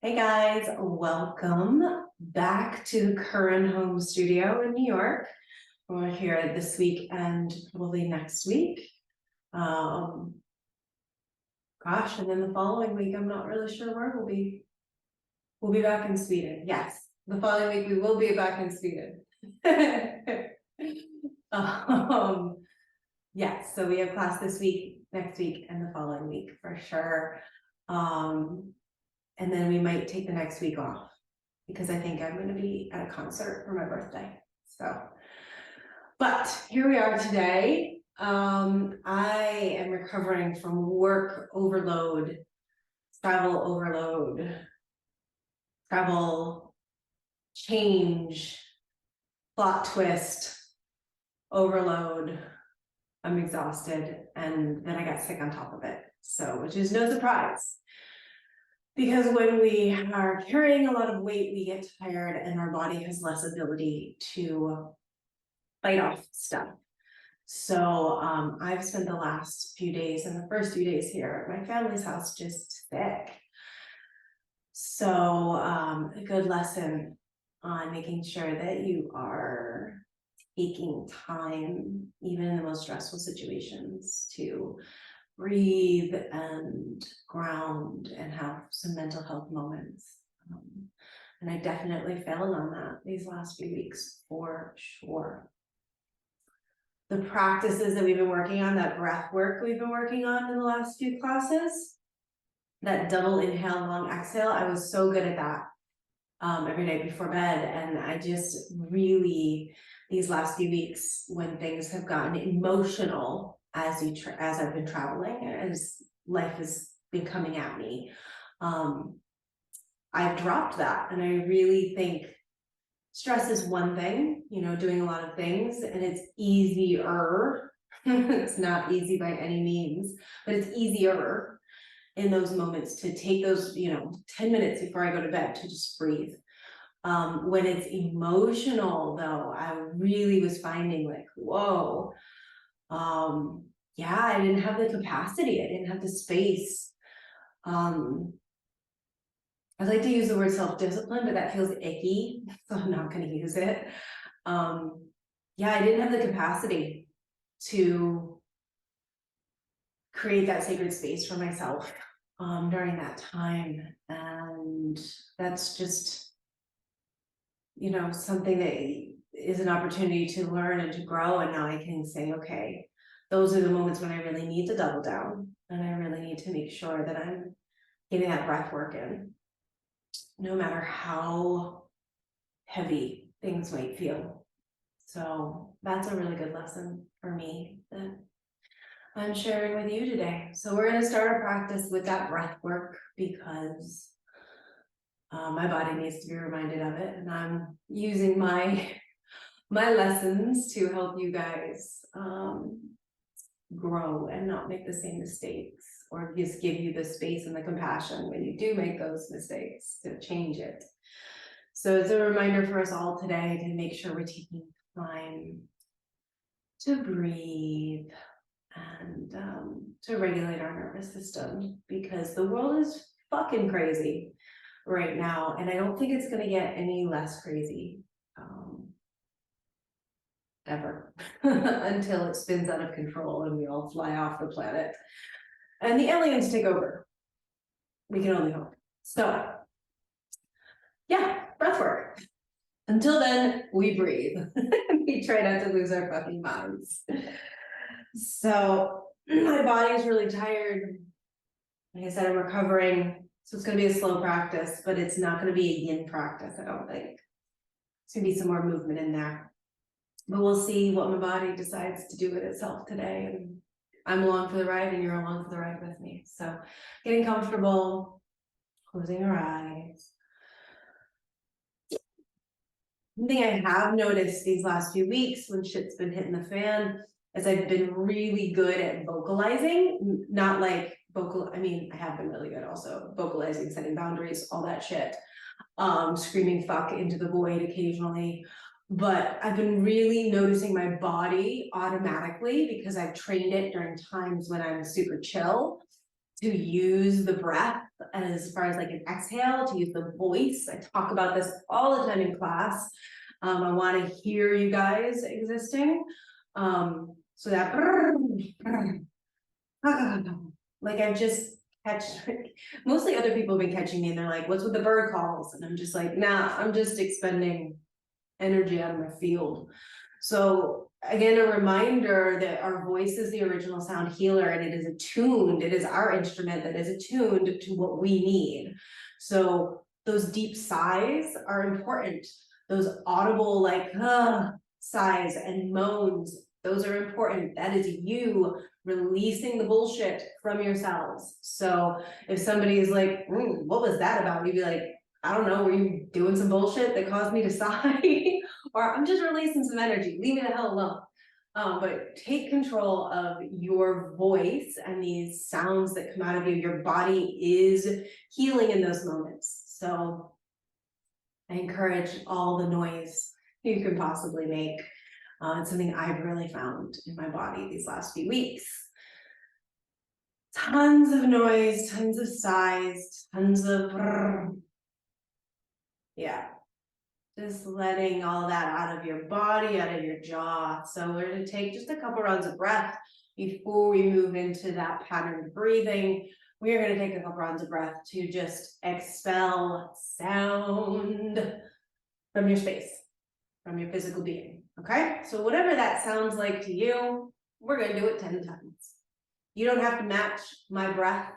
Hey guys, welcome back to the Curran Home Studio in New York. We're here this week and probably next week. Gosh, and then the following week, I'm not really sure where we'll be. We'll be back in Sweden. Yes, the following week we will be back in Sweden. Yes, so we have class this week, next week, and the following week for sure. And then we might take the next week off because I think I'm going to be at a concert for my birthday. So, but here we are today. I am recovering from work overload, travel overload, travel change, plot twist, overload. I'm exhausted, and then I got sick on top of it. So, which is no surprise. Because when we are carrying a lot of weight, we get tired and our body has less ability to fight off stuff. So I've spent the last few days and the first few days here at my family's house just sick. So a good lesson on making sure that you are taking time, even in the most stressful situations, to breathe and ground and have some mental health moments. And I definitely failed on that these last few weeks for sure. The practices that we've been working on, that breath work we've been working on in the last few classes, that double inhale, long exhale, I was so good at that every night before bed. And I just really, these last few weeks, when things have gotten emotional, as I've been traveling, as life has been coming at me, I've dropped that. And I really think stress is one thing, doing a lot of things, and it's easier. It's not easy by any means, but it's easier in those moments to take those, 10 minutes before I go to bed to just breathe. When it's emotional though, I really was finding like, whoa, yeah, I didn't have the capacity. I didn't have the space. I like to use the word self-discipline, but that feels icky, so I'm not going to use it. Yeah, I didn't have the capacity to create that sacred space for myself during that time. And that's just, something that is an opportunity to learn and to grow. And now I can say, okay, those are the moments when I really need to double down and I really need to make sure that I'm getting that breath work in, no matter how heavy things might feel. So that's a really good lesson for me that I'm sharing with you today. So we're going to start a practice with that breath work because my body needs to be reminded of it, and I'm using my lessons to help you guys grow and not make the same mistakes, or just give you the space and the compassion when you do make those mistakes to change it. So it's a reminder for us all today to make sure we're taking time to breathe and to regulate our nervous system, because the world is fucking crazy right now, and I don't think it's going to get any less crazy ever until it spins out of control and we all fly off the planet and the aliens take over. We can only hope. So yeah, breath work. Until then, we breathe. We try not to lose our fucking minds. So my body's really tired. Like I said, I'm recovering. So it's going to be a slow practice, but it's not going to be a yin practice, I don't think. It's going to be some more movement in there. But we'll see what my body decides to do with itself today. And I'm along for the ride and you're along for the ride with me. So getting comfortable, closing your eyes. One thing I have noticed these last few weeks when shit's been hitting the fan is I've been really good at vocalizing, not like I have been really good also, vocalizing, setting boundaries, all that shit. Screaming fuck into the void occasionally. But I've been really noticing my body automatically because I've trained it during times when I'm super chill to use the breath as far as like an exhale, to use the voice. I talk about this all the time in class. I want to hear you guys existing. So that like I've just catch mostly other people have been catching me and they're like, what's with the bird calls? And I'm just like, nah, I'm just expending energy out of my field. So again, a reminder that our voice is the original sound healer and it is attuned, it is our instrument that is attuned to what we need. So those deep sighs are important. Those audible like sighs and moans, those are important. That is you releasing the bullshit from yourselves. So if somebody is like, what was that about? You'd be like, I don't know, were you doing some bullshit that caused me to sigh? Or I'm just releasing some energy, leave me the hell alone. But take control of your voice and these sounds that come out of you. Your body is healing in those moments. So I encourage all the noise you can possibly make. It's something I've really found in my body these last few weeks. Tons of noise, tons of sighs, tons of yeah. Just letting all that out of your body, out of your jaw. So we're going to take just a couple rounds of breath before we move into that pattern of breathing. We are going to take a couple rounds of breath to just expel sound from your space, from your physical being. Okay, so whatever that sounds like to you, we're going to do it 10 times. You don't have to match my breath.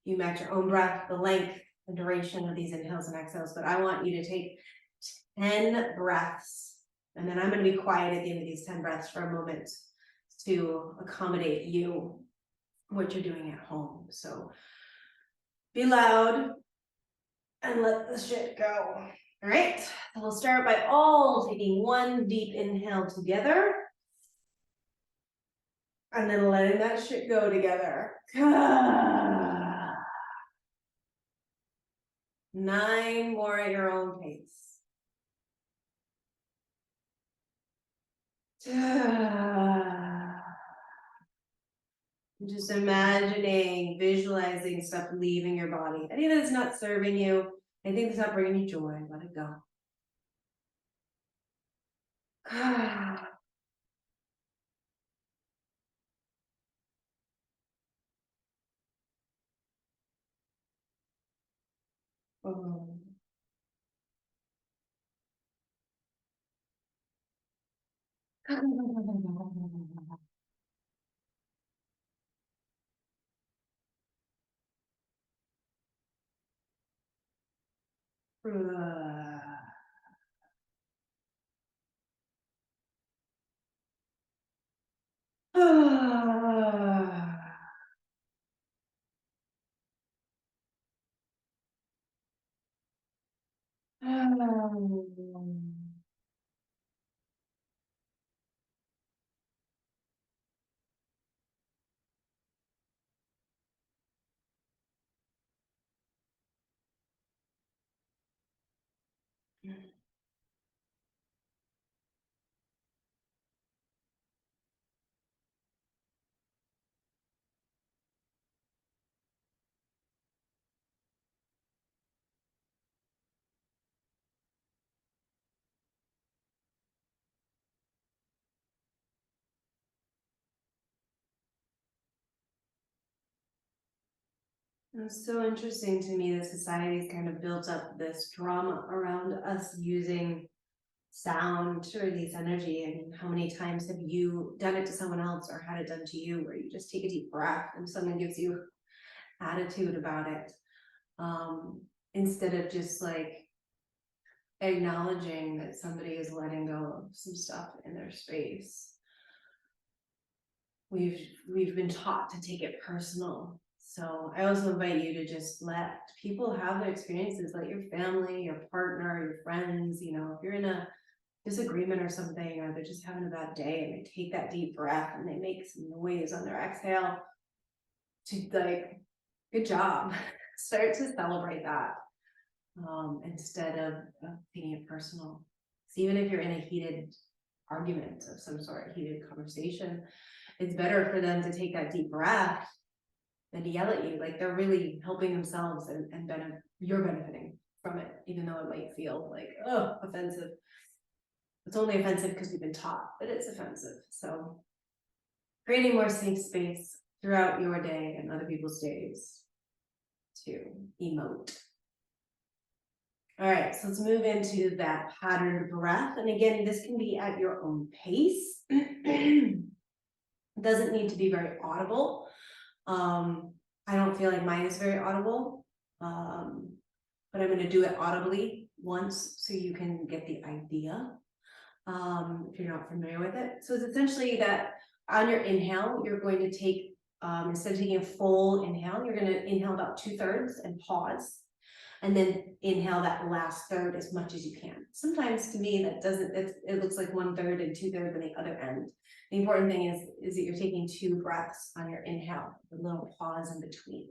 You match your own breath, the length, the duration of these inhales and exhales, but I want you to take 10 breaths, and then I'm going to be quiet at the end of these 10 breaths for a moment to accommodate you, what you're doing at home. So be loud and let the shit go. All right, so we'll start by all taking one deep inhale together, and then letting that shit go together. 9 more at your own pace. Just imagining, visualizing stuff leaving your body. Anything that's not serving you, anything that's not bringing you joy, let it go. It's so interesting to me that society's kind of built up this drama around us using sound to release energy. I mean, how many times have you done it to someone else or had it done to you where you just take a deep breath and someone gives you attitude about it, instead of just like acknowledging that somebody is letting go of some stuff in their space. We've been taught to take it personal. So I also invite you to just let people have their experiences, let your family, your partner, your friends, you know, if you're in a disagreement or something, or they're just having a bad day and they take that deep breath and they make some noise on their exhale, to like, good job. Start to celebrate that, instead of taking it personal. So even if you're in a heated argument of some sort, heated conversation, it's better for them to take that deep breath than to yell at you. Like they're really helping themselves and you're benefiting from it, even though it might feel like, oh, offensive. It's only offensive because we've been taught that it's offensive. So creating more safe space throughout your day and other people's days to emote. All right, so let's move into that patterned breath. And again, this can be at your own pace. It doesn't need to be very audible. I don't feel like mine is very audible, but I'm going to do it audibly once so you can get the idea if you're not familiar with it. So it's essentially that on your inhale, you're going to take, instead of taking a full inhale, you're going to inhale about 2/3 and pause. And then inhale that last third as much as you can. Sometimes to me that doesn't, it looks like 1/3 and 2/3 on the other end. The important thing is that you're taking 2 breaths on your inhale, a little pause in between.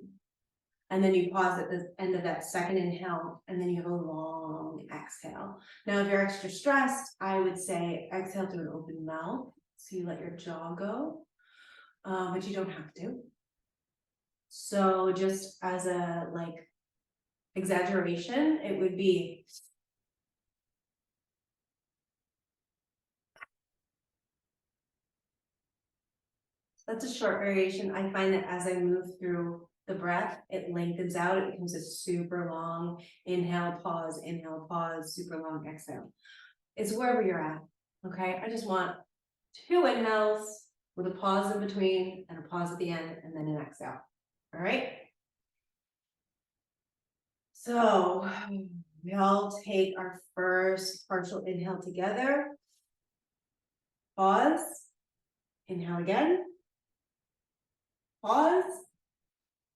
And then you pause at the end of that second inhale, and then you have a long exhale. Now, if you're extra stressed, I would say exhale through an open mouth. So you let your jaw go, but you don't have to. So just as a exaggeration, it would be that's a short variation. I find that as I move through the breath, it lengthens out. It becomes a super long inhale, pause, super long exhale. It's wherever you're at. Okay. I just want 2 inhales with a pause in between and a pause at the end, and then an exhale. All right. So we all take our first partial inhale together. Pause. Inhale again. Pause.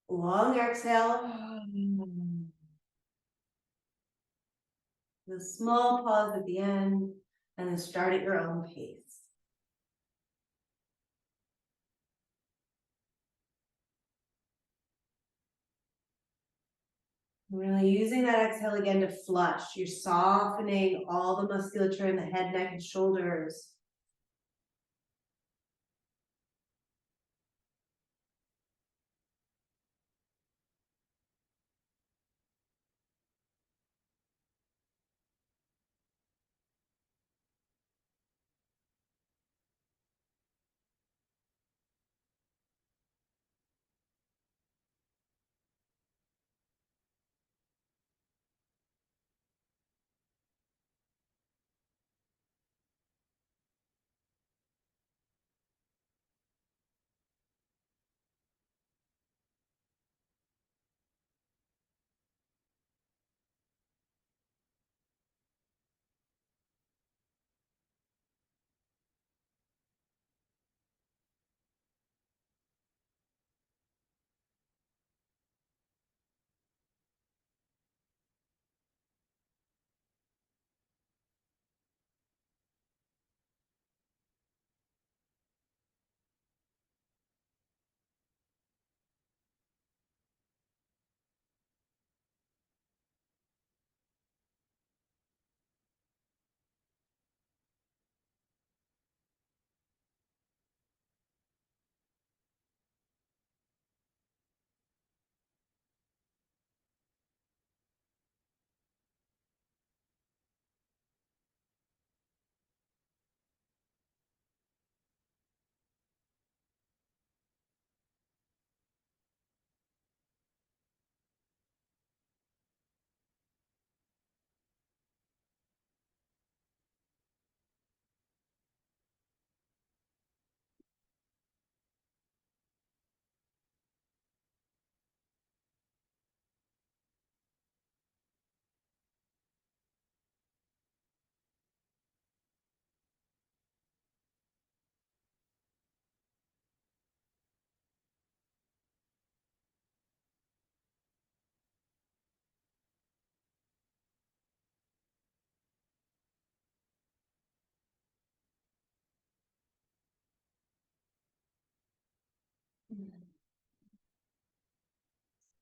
Long exhale. The small pause at the end, and then start at your own pace. Really using that exhale again to flush. You're softening all the musculature in the head, neck, and shoulders.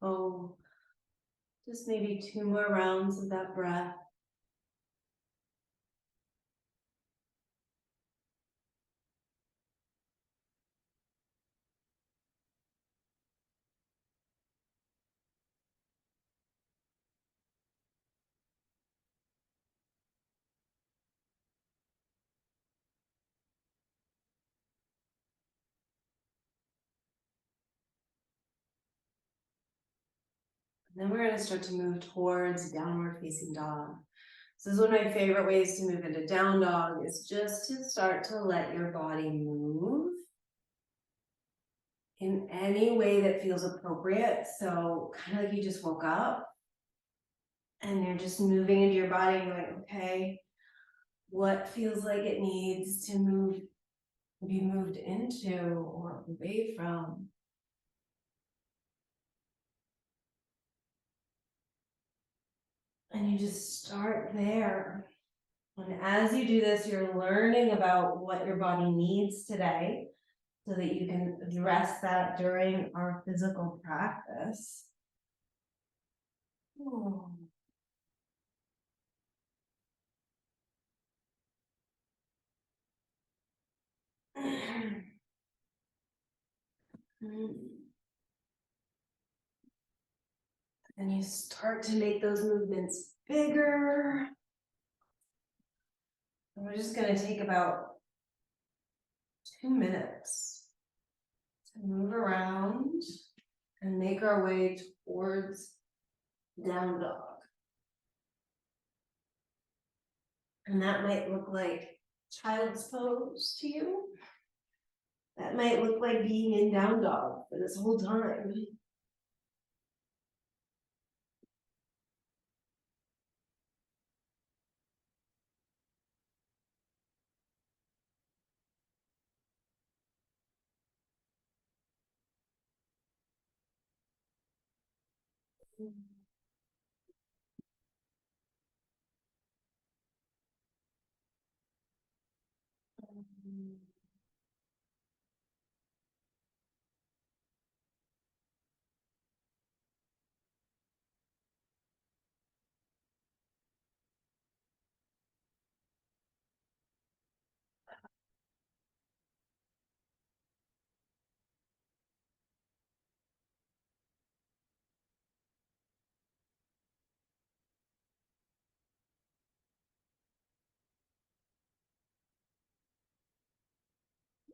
Oh, just maybe 2 more rounds of that breath. Then we're gonna start to move towards downward facing dog. So this is one of my favorite ways to move into down dog, is just to start to let your body move in any way that feels appropriate. So kind of like you just woke up and you're just moving into your body and going, okay, what feels like it needs to be moved into or away from? And you just start there. And as you do this, you're learning about what your body needs today so that you can address that during our physical practice. Oh. And you start to make those movements bigger. And we're just going to take about 2 minutes to move around and make our way towards down dog. And that might look like child's pose to you. That might look like being in down dog for this whole time.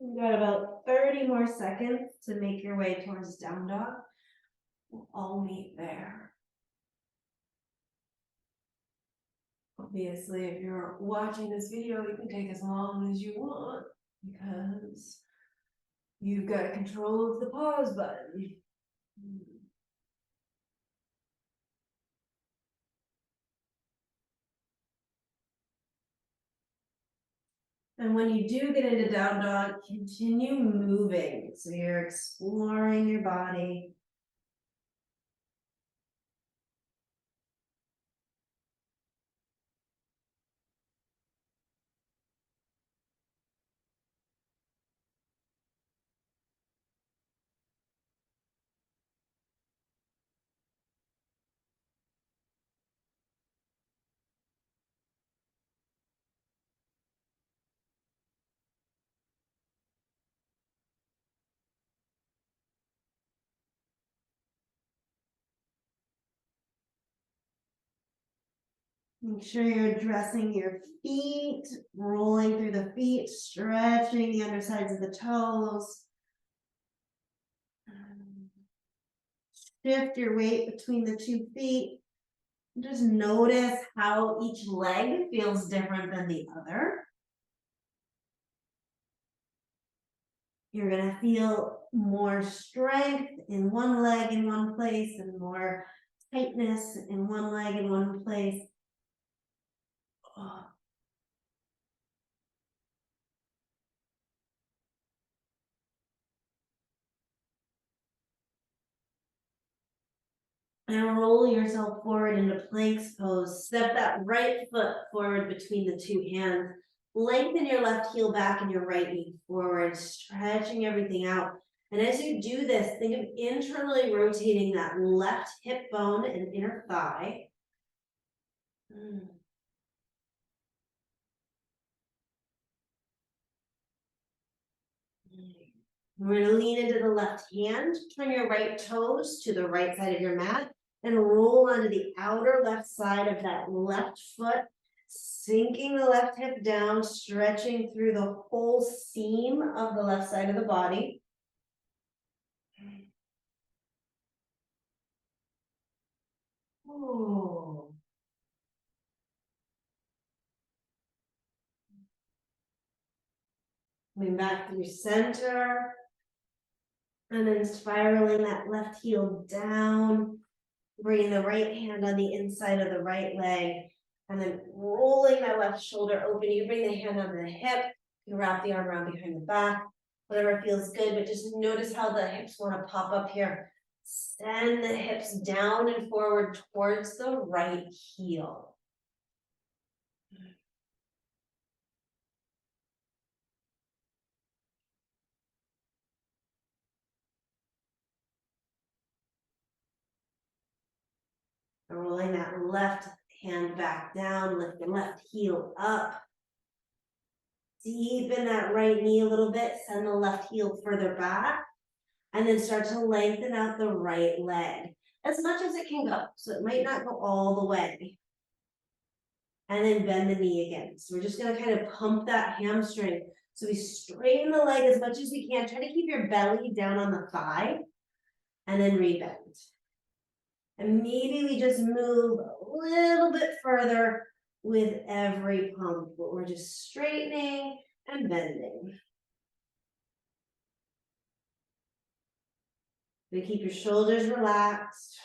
You've got about 30 more seconds to make your way towards down dog. We'll all meet there. Obviously, if you're watching this video, you can take as long as you want because you've got control of the pause button. And when you do get into down dog, continue moving. So you're exploring your body. Make sure you're addressing your feet, rolling through the feet, stretching the undersides of the toes. Shift your weight between the 2 feet. Just notice how each leg feels different than the other. You're going to feel more strength in one leg in one place and more tightness in one leg in one place. Oh. And roll yourself forward into planks pose. Step that right foot forward between the 2 hands. Lengthen your left heel back and your right knee forward, stretching everything out. And as you do this, think of internally rotating that left hip bone and inner thigh. We're going to lean into the left hand, turn your right toes to the right side of your mat, and roll onto the outer left side of that left foot, sinking the left hip down, stretching through the whole seam of the left side of the body. Oh. Coming back through center. And then spiraling that left heel down. Bringing the right hand on the inside of the right leg. And then rolling that left shoulder open. You bring the hand on the hip. You wrap the arm around behind the back. Whatever feels good, but just notice how the hips want to pop up here. Send the hips down and forward towards the right heel. Rolling that left hand back down, lift the left heel up. Deepen that right knee a little bit, send the left heel further back, and then start to lengthen out the right leg as much as it can go. So it might not go all the way. And then bend the knee again. So we're just gonna kind of pump that hamstring. So we straighten the leg as much as we can. Try to keep your belly down on the thigh, and then rebend. And maybe we just move a little bit further with every pump, but we're just straightening and bending. We keep your shoulders relaxed.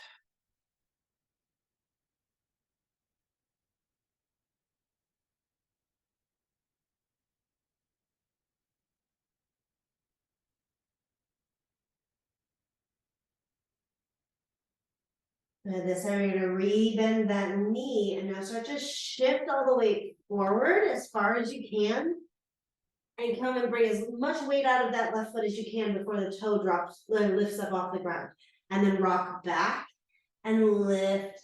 And this time you're gonna rebend that knee and now start to shift all the way forward as far as you can. And come and bring as much weight out of that left foot as you can before the toe drops, lifts up off the ground. And then rock back and lift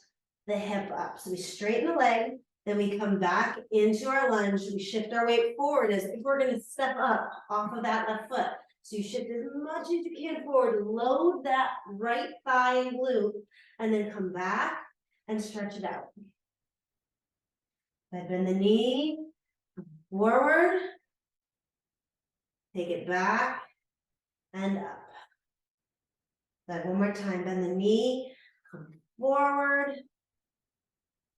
the hip up. So we straighten the leg, then we come back into our lunge. We shift our weight forward as if we're gonna step up off of that left foot. So you shift as much as you can forward, load that right thigh and glute, and then come back and stretch it out. Bend the knee, forward, take it back and up. Then one more time, bend the knee, come forward,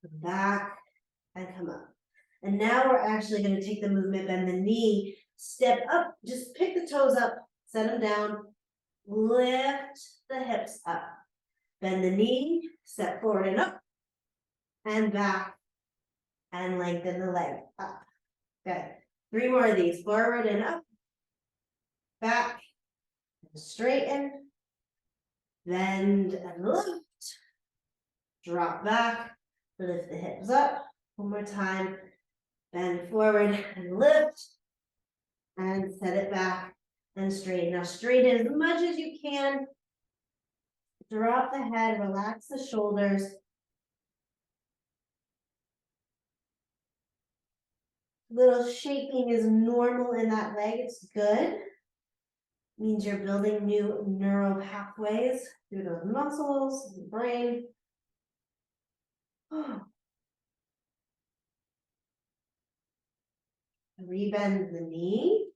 come back, and come up. And now we're actually going to take the movement, bend the knee, step up, just pick the toes up, set them down, lift the hips up, bend the knee, step forward and up, and back, and lengthen the leg up. Good. 3 more of these, forward and up, back, and straighten, bend and lift, drop back, lift the hips up. One more time, bend forward and lift, and set it back and straighten. Now straighten as much as you can. Drop the head, relax the shoulders. Little shaking is normal in that leg, it's good. Means you're building new neural pathways through those muscles, the brain. Rebend the knee,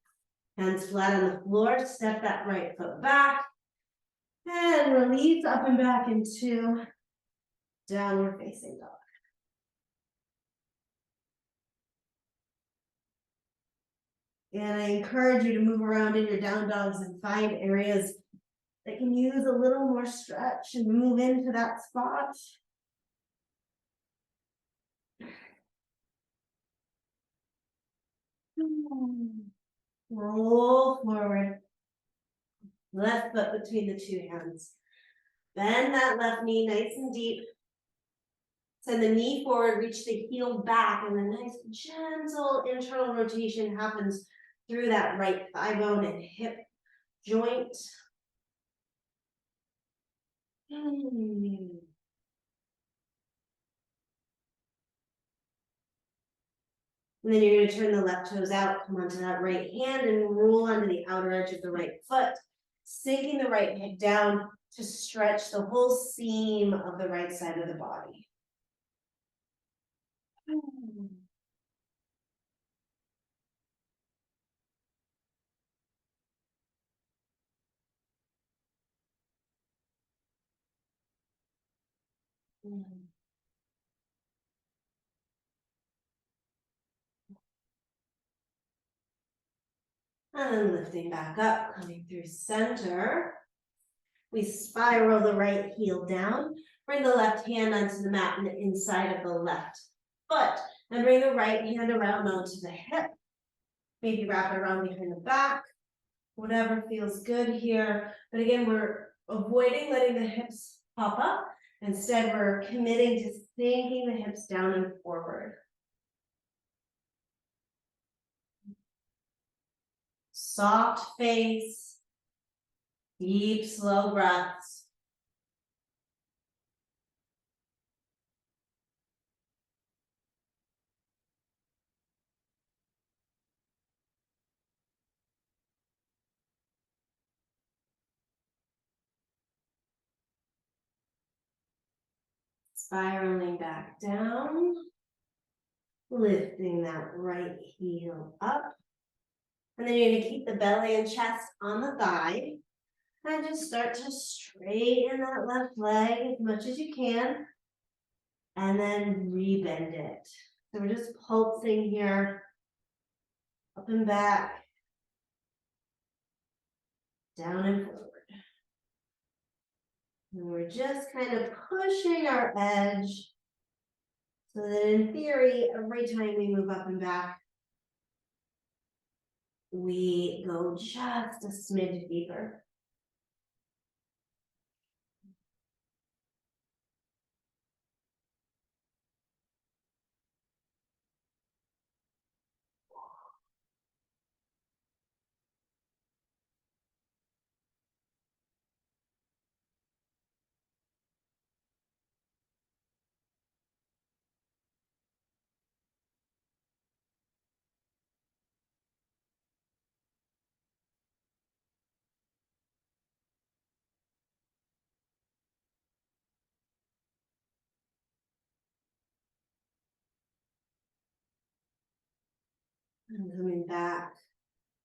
hands flat on the floor, step that right foot back, and release up and back into downward facing dog. And I encourage you to move around in your down dogs and find areas that can use a little more stretch and move into that spot. Roll forward. Left foot between the 2 hands. Bend that left knee nice and deep. Send the knee forward, reach the heel back, and a nice gentle internal rotation happens through that right thigh bone and hip joint. And then you're going to turn the left toes out, come onto that right hand and roll onto the outer edge of the right foot, sinking the right hip down to stretch the whole seam of the right side of the body. And then lifting back up, coming through center. We spiral the right heel down, bring the left hand onto the mat and the inside of the left foot, and bring the right hand around onto the hip. Maybe wrap it around behind the back, whatever feels good here. But again, we're avoiding letting the hips pop up. Instead, we're committing to sinking the hips down and forward. Soft face, deep, slow breaths. Spiraling back down, lifting that right heel up. And then you're going to keep the belly and chest on the thigh. And just start to straighten that left leg as much as you can. And then rebend it. So we're just pulsing here, up and back, down and forward. And we're just kind of pushing our edge so that in theory, every time we move up and back, we go just a smidge deeper. And coming back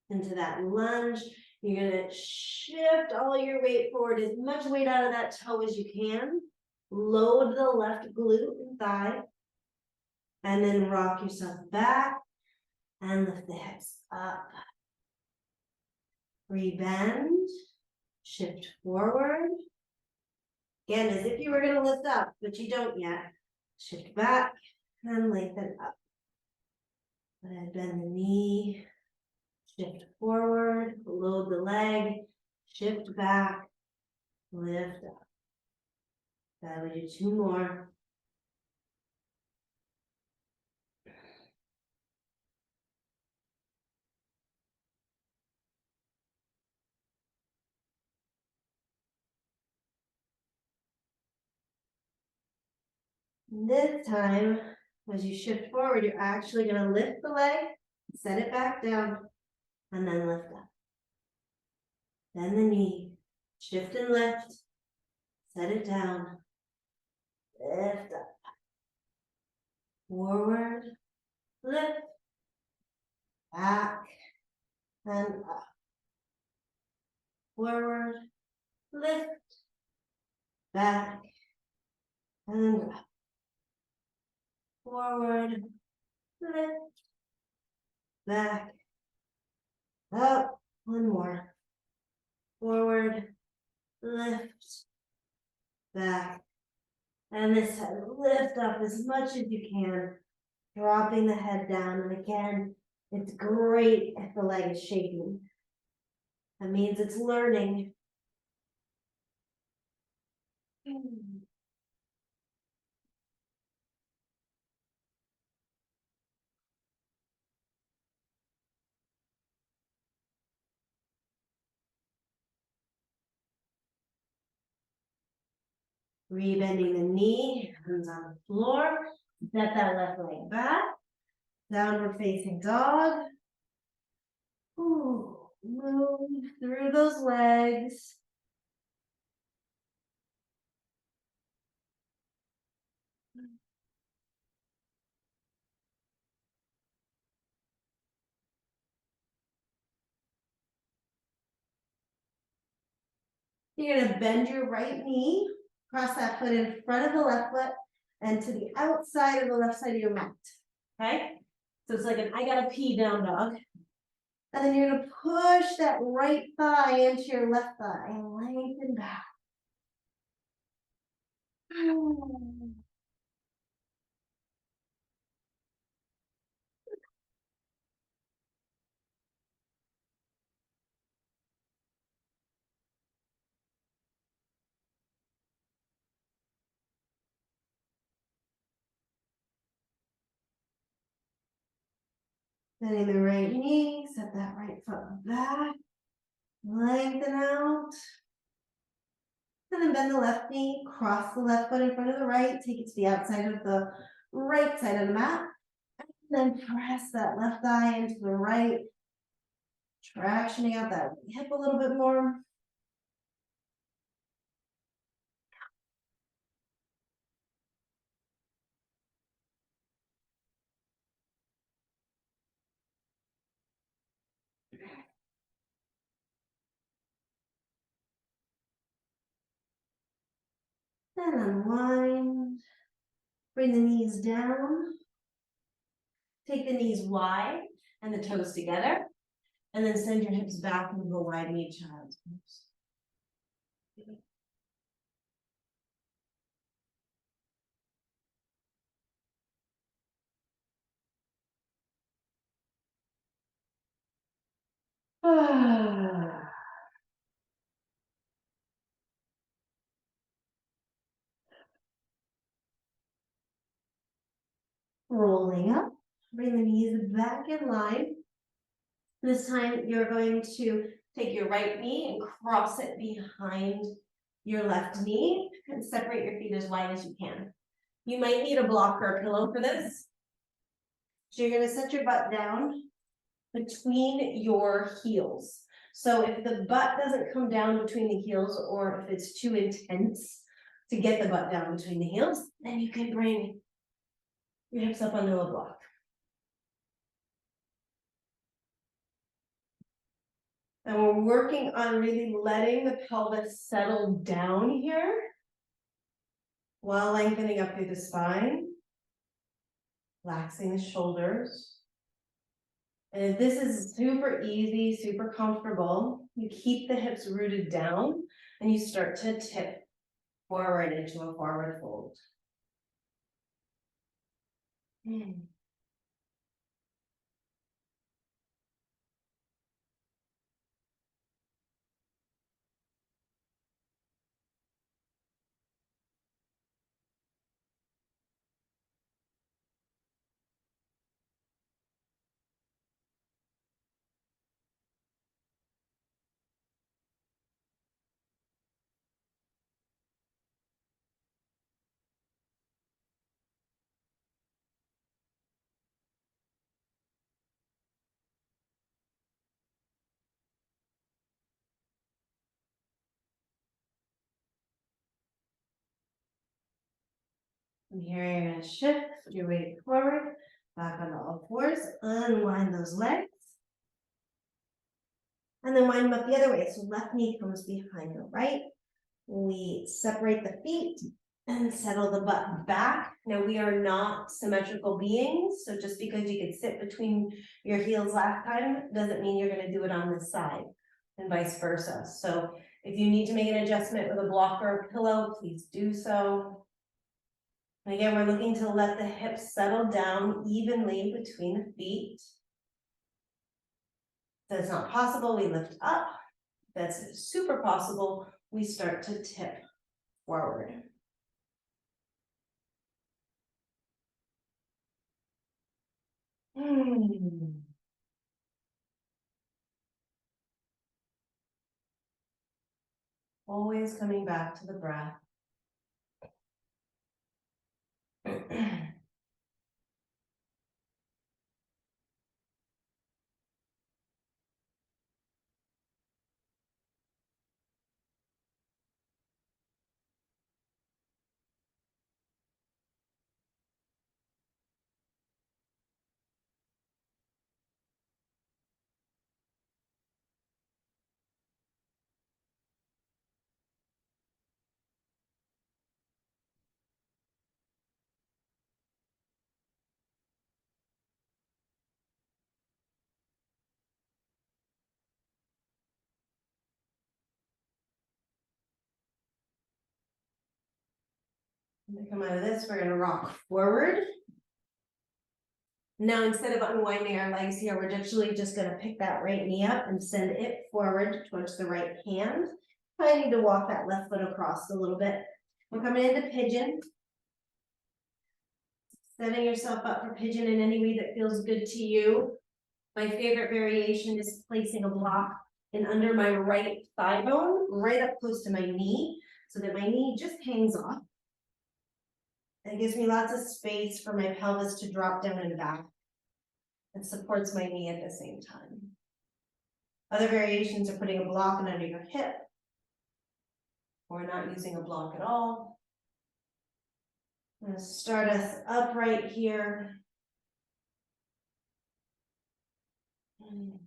into that lunge, you're gonna shift all your weight forward, as much weight out of that toe as you can. Load the left glute and thigh, and then rock yourself back and lift the hips up. Rebend, shift forward. Again, as if you were gonna lift up, but you don't yet. Shift back and lengthen up. And bend the knee, shift forward, load the leg, shift back, lift up. Then we do two more. This time, as you shift forward, you're actually going to lift the leg, set it back down, and then lift up. Then the knee, shift and lift, set it down, lift up. Forward, lift, back, and up. Forward, lift, back, and up. Forward, lift, back, up. One more. Forward, lift, back. And this time, lift up as much as you can, dropping the head down. And again, it's great if the leg is shaking. That means it's learning. Rebending the knee, hands on the floor. Set that left leg back. Downward facing dog. Ooh, move through those legs. You're going to bend your right knee, cross that foot in front of the left foot, and to the outside of the left side of your mat. Okay? So it's like an I gotta pee down dog. And then you're gonna push that right thigh into your left thigh and lengthen back. Bending the right knee, set that right foot back, lengthen out. And then bend the left knee, cross the left foot in front of the right, take it to the outside of the right side of the mat. And then press that left thigh into the right, tractioning out that hip a little bit more. Then unwind. Bring the knees down. Take the knees wide and the toes together. And then send your hips back and go wide in each child's pose. Rolling up. Bring the knees back in line. This time you're going to take your right knee and cross it behind your left knee and separate your feet as wide as you can. You might need a block or a pillow for this. So you're gonna set your butt down between your heels. So if the butt doesn't come down between the heels, or if it's too intense to get the butt down between the heels, then you can bring your hips up onto a block. And we're working on really letting the pelvis settle down here while lengthening up through the spine, relaxing the shoulders. And if this is super easy, super comfortable, you keep the hips rooted down and you start to tip forward into a forward fold. From here, you're going to shift your weight forward, back onto all fours, unwind those legs. And then wind them up the other way. So left knee comes behind the right. We separate the feet and settle the butt back. Now we are not symmetrical beings. So just because you could sit between your heels last time doesn't mean you're going to do it on this side and vice versa. So if you need to make an adjustment with a block or a pillow, please do so. And again, we're looking to let the hips settle down evenly between the feet. If that's not possible, we lift up. If that's super possible, we start to tip forward. Always coming back to the breath. When we come out of this, we're gonna rock forward. Now, instead of unwinding our legs here, we're actually just gonna pick that right knee up and send it forward towards the right hand. I need to walk that left foot across a little bit. We're coming into pigeon. Setting yourself up for pigeon in any way that feels good to you. My favorite variation is placing a block in under my right thigh bone, right up close to my knee, so that my knee just hangs off. It gives me lots of space for my pelvis to drop down and back. It supports my knee at the same time. Other variations are putting a block in under your hip, or not using a block at all. I'm going to start us upright here. And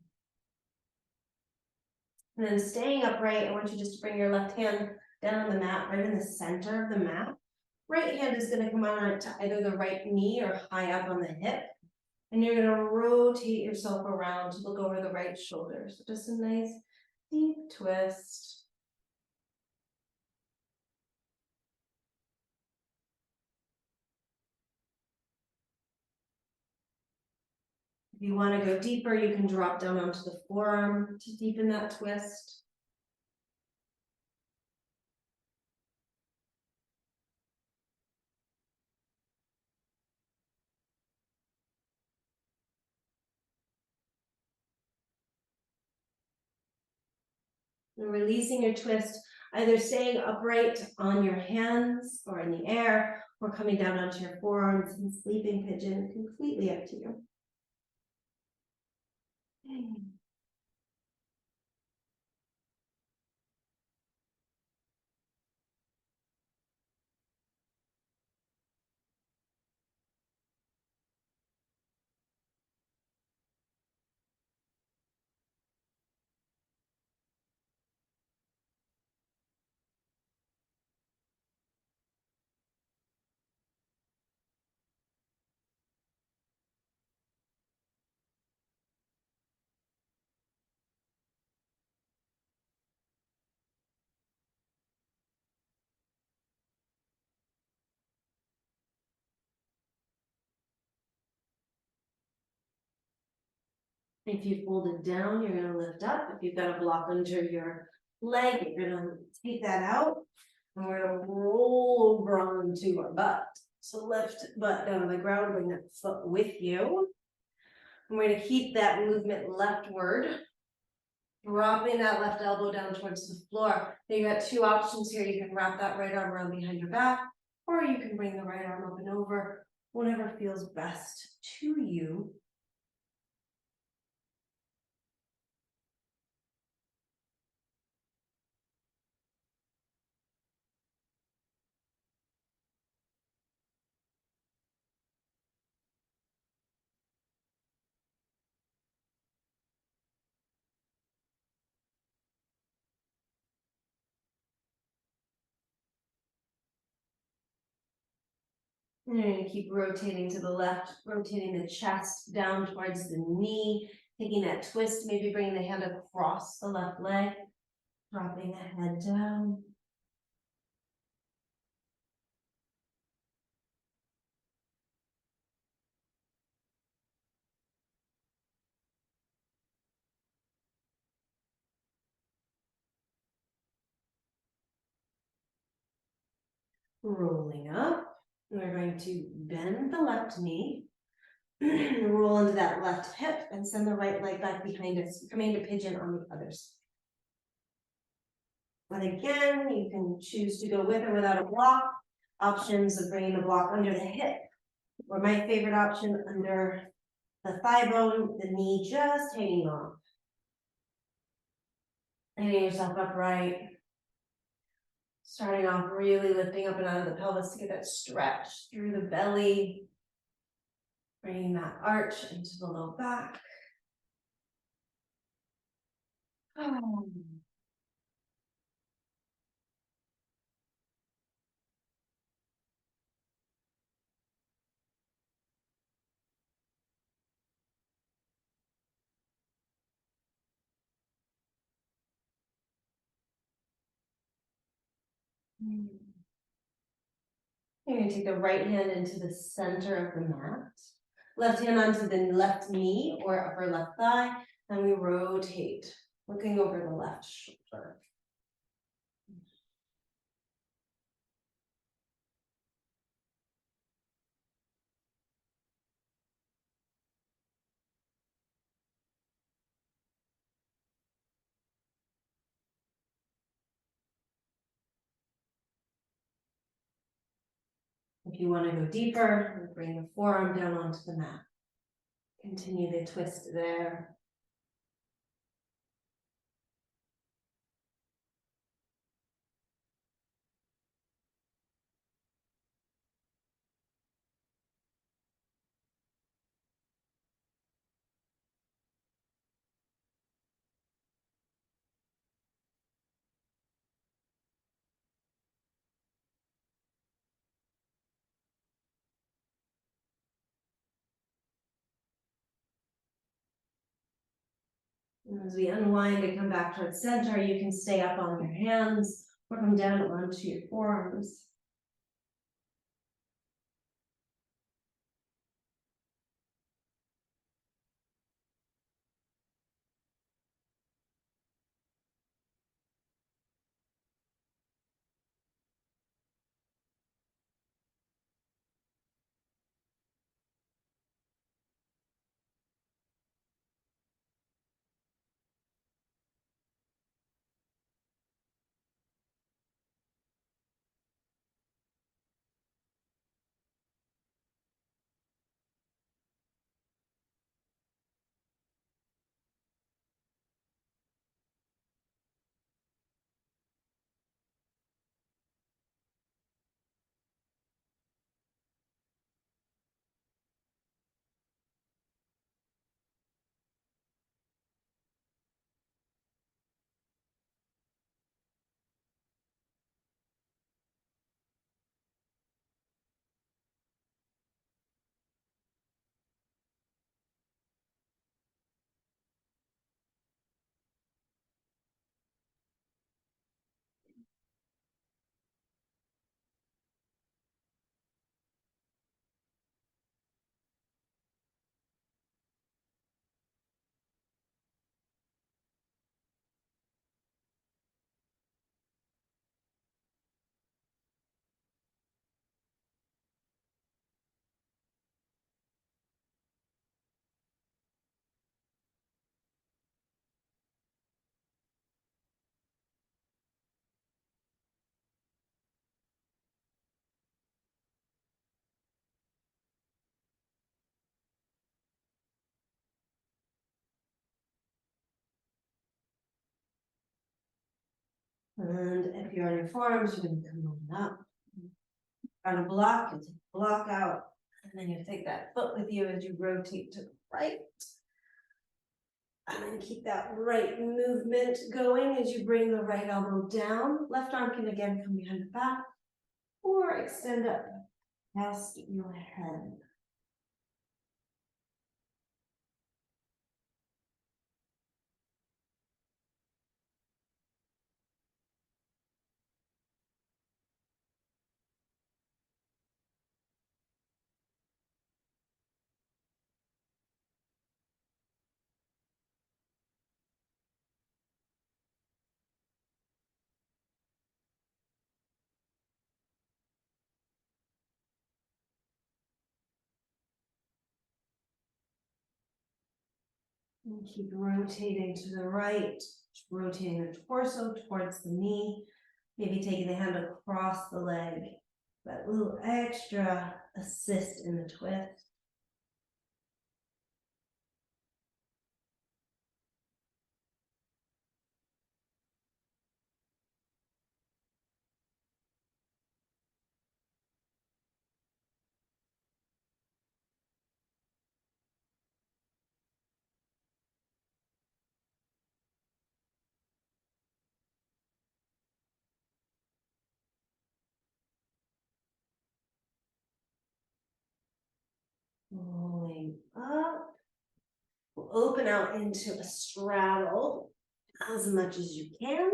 then staying upright, I want you just to bring your left hand down on the mat, right in the center of the mat. Right hand is going to come on to either the right knee or high up on the hip. And you're going to rotate yourself around to look over the right shoulder. So just a nice deep twist. If you want to go deeper, you can drop down onto the forearm to deepen that twist. And releasing your twist, either staying upright on your hands or in the air, or coming down onto your forearms and sleeping pigeon, completely up to you. If you fold it down, you're going to lift up. If you've got a block under your leg, you're going to take that out. And we're going to roll over onto our butt. So lift butt down on the ground, bring that foot with you. And we're going to keep that movement leftward, dropping that left elbow down towards the floor. Now you got two options here. You can wrap that right arm around behind your back, or you can bring the right arm up and over, whatever feels best to you. And you're going to keep rotating to the left, rotating the chest down towards the knee, taking that twist, maybe bringing the hand across the left leg, dropping the head down. Rolling up. We're going to bend the left knee, roll into that left hip, and send the right leg back behind us, coming to pigeon on the others. And again, you can choose to go with or without a block. Options of bringing the block under the hip, or my favorite option, under the thigh bone, the knee just hanging off. Getting yourself upright. Starting off really lifting up and out of the pelvis to get that stretch through the belly. Bringing that arch into the low back. Oh. You're gonna take the right hand into the center of the mat. Left hand onto the left knee or upper left thigh, and we rotate, looking over the left shoulder. If you want to go deeper, bring the forearm down onto the mat. Continue the twist there. And as we unwind and come back towards center, you can stay up on your hands or come down onto your forearms. And if you're on your forearms, you're going to come on up. On a block, you take the block out, and then you take that foot with you as you rotate to the right. And then keep that right movement going as you bring the right elbow down. Left arm can again come behind the back or extend up past your head. And keep rotating to the right, rotating the torso towards the knee, maybe taking the hand across the leg. That little extra assist in the twist. Rolling up. We'll open out into a straddle as much as you can.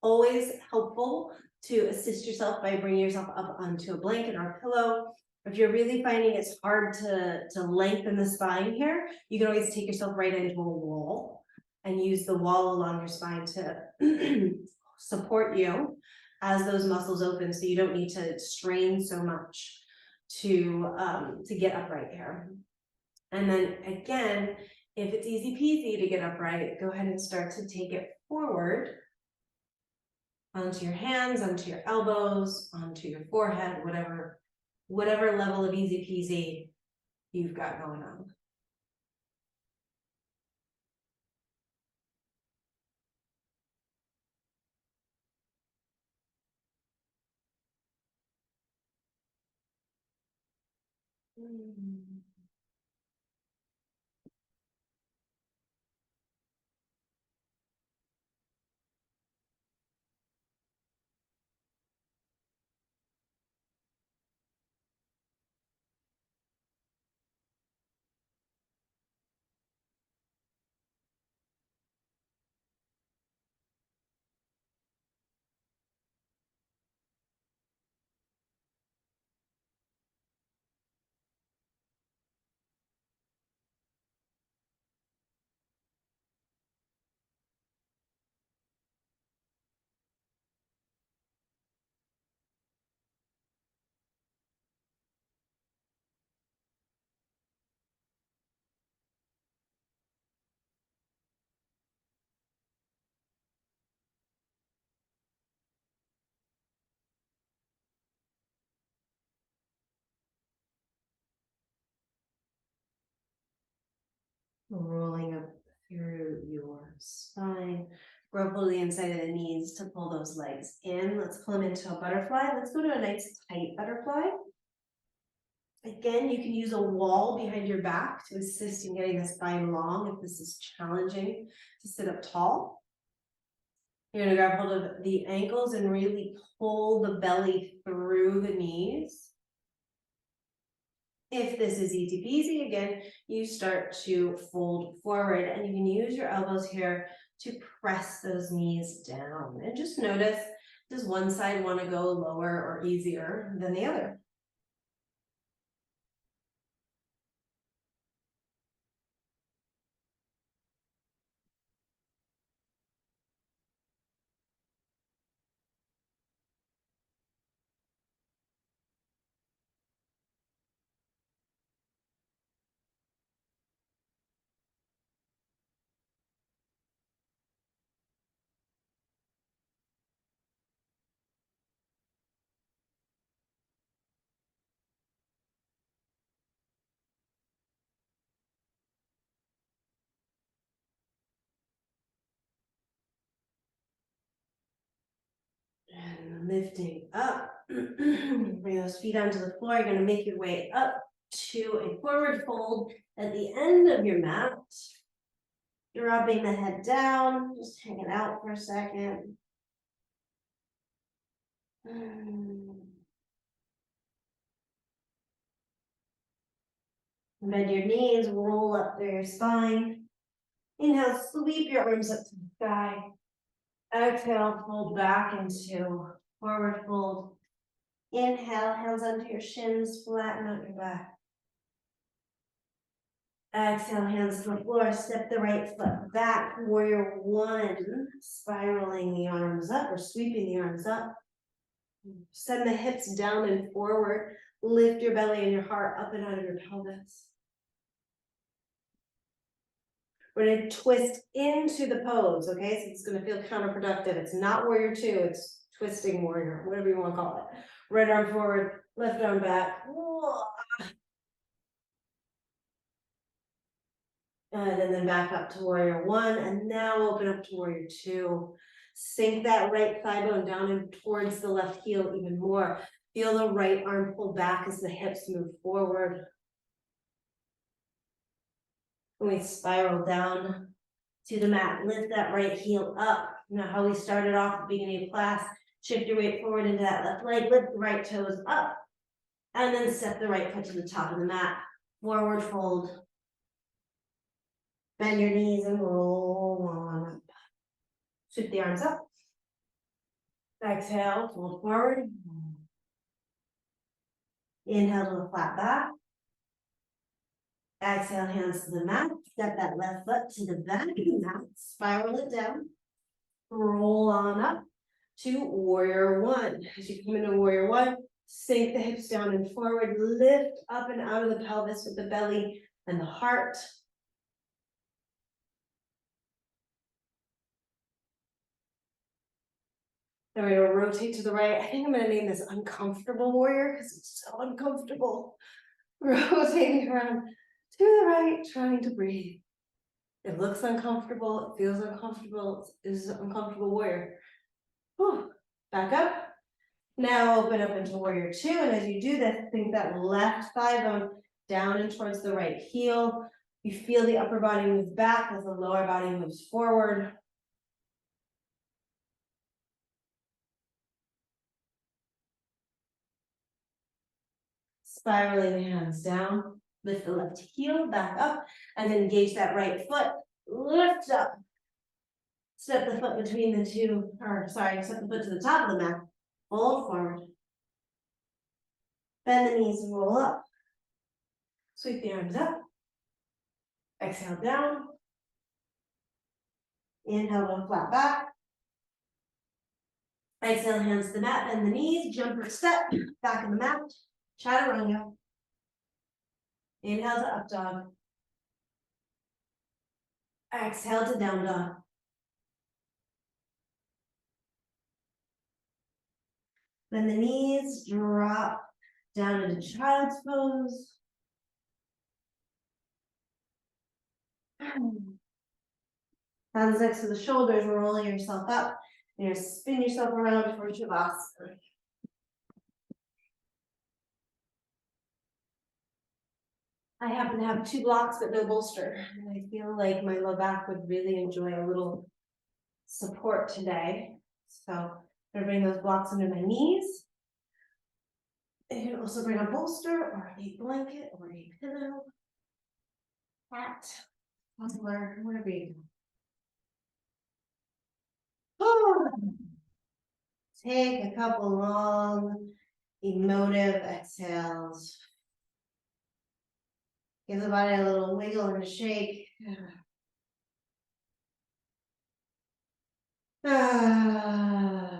Always helpful to assist yourself by bringing yourself up onto a blanket or a pillow. If you're really finding it's hard to lengthen the spine here, you can always take yourself right into a wall and use the wall along your spine to support you as those muscles open, so you don't need to strain so much to get upright here. And then again, if it's easy peasy to get upright, go ahead and start to take it forward onto your hands, onto your elbows, onto your forehead, whatever level of easy peasy you've got going on. Rolling up through your spine. Grab hold of the inside of the knees to pull those legs in. Let's pull them into a butterfly. Let's go to a nice tight butterfly. Again, you can use a wall behind your back to assist in getting the spine long if this is challenging to sit up tall. You're gonna grab hold of the ankles and really pull the belly through the knees. If this is easy peasy, again, you start to fold forward and you can use your elbows here to press those knees down. And just notice, does one side want to go lower or easier than the other? And lifting up, bring those feet onto the floor. You're gonna make your way up to a forward fold at the end of your mat. Dropping the head down, just hanging out for a second. Bend your knees, roll up through your spine. Inhale, sweep your arms up to the sky. Exhale, fold back into forward fold. Inhale, hands onto your shins, flatten out your back. Exhale, hands to the floor, step the right foot back, warrior one, spiraling the arms up or sweeping the arms up. Send the hips down and forward, lift your belly and your heart up and out of your pelvis. We're gonna twist into the pose, okay? So it's gonna feel counterproductive. It's not warrior two, it's twisting warrior, whatever you wanna call it. Right arm forward, left arm back. And then back up to warrior one, and now open up to warrior two. Sink that right thigh bone down and towards the left heel even more. Feel the right arm pull back as the hips move forward. And we spiral down to the mat, lift that right heel up. You know how we started off at the beginning of class, shift your weight forward into that left leg, lift the right toes up, and then step the right foot to the top of the mat. Forward fold. Bend your knees and roll on up. Sweep the arms up. Exhale, fold forward. Inhale to a flat back. Exhale, hands to the mat. Step that left foot to the back of the mat. Spiral it down. Roll on up to warrior one. As you come into warrior one, sink the hips down and forward. Lift up and out of the pelvis with the belly and the heart. Then we're gonna rotate to the right. I think I'm gonna name this uncomfortable warrior because it's so uncomfortable. Rotating around to the right, trying to breathe. It looks uncomfortable, it feels uncomfortable, this is an uncomfortable warrior. Whew. Back up. Now open up into warrior two, and as you do this, think that left thigh bone down and towards the right heel. You feel the upper body move back as the lower body moves forward. Spiraling the hands down, lift the left heel back up, and then engage that right foot, lift up. Step the foot between the two, or sorry, step the foot to the top of the mat, fold forward. Bend the knees and roll up. Sweep the arms up. Exhale down. Inhale to flat back. Exhale, hands to the mat, bend the knees, jumper step, back in the mat, chaturanga. Inhale to up dog. Exhale to down dog. Bend the knees, drop down into child's pose. Hands next to the shoulders, rolling yourself up. And you're spin yourself around for Shavasana. I happen to have 2 blocks but no bolster. And I feel like my low back would really enjoy a little support today. So I'm gonna bring those blocks under my knees. And you can also bring a bolster or a blanket or a pillow, hat, muffler, wherever you go. Oh. Take a couple long, emotive exhales. Give the body a little wiggle and a shake. Ah.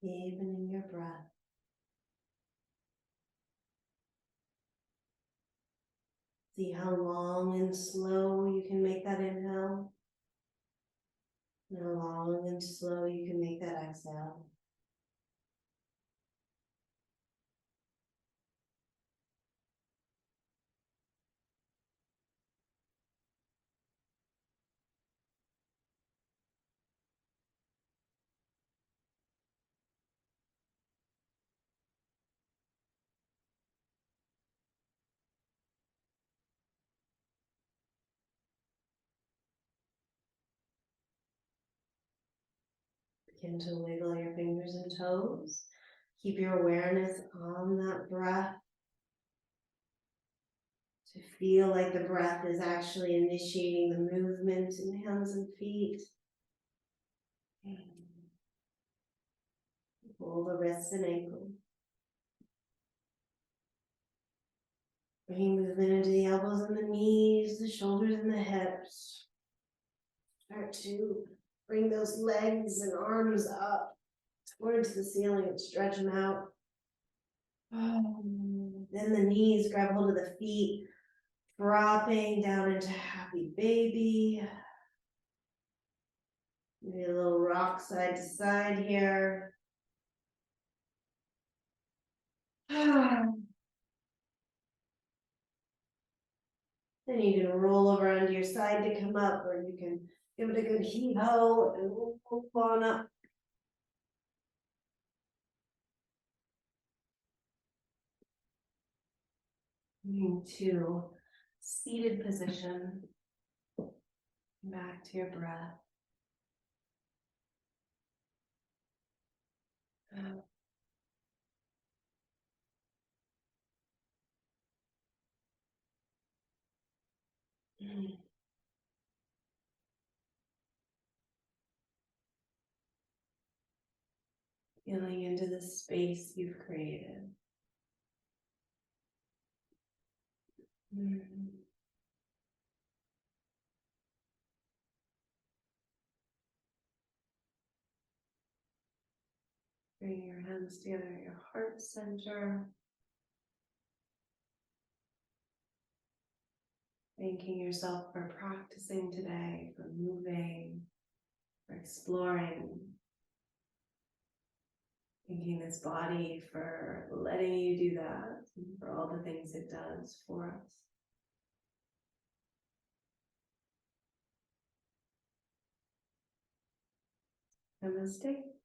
even in your breath. See how long and slow you can make that inhale. And how long and slow you can make that exhale. Begin to wiggle your fingers and toes. Keep your awareness on that breath. To feel like the breath is actually initiating the movement in hands and feet. Pull the wrists and ankles. Bring movement into the elbows and the knees, the shoulders and the hips. Start to bring those legs and arms up towards the ceiling and stretch them out. Then the knees, grab hold of the feet, dropping down into happy baby. Maybe a little rock side to side here. Then you can roll over onto your side to come up, or you can give it a good heave-ho and move on up. Into seated position. Back to your breath. Feeling into the space you've created. Bring your hands together at your heart center. Thanking yourself for practicing today, for moving, for exploring. Thanking this body for letting you do that, and for all the things it does for us. Namaste.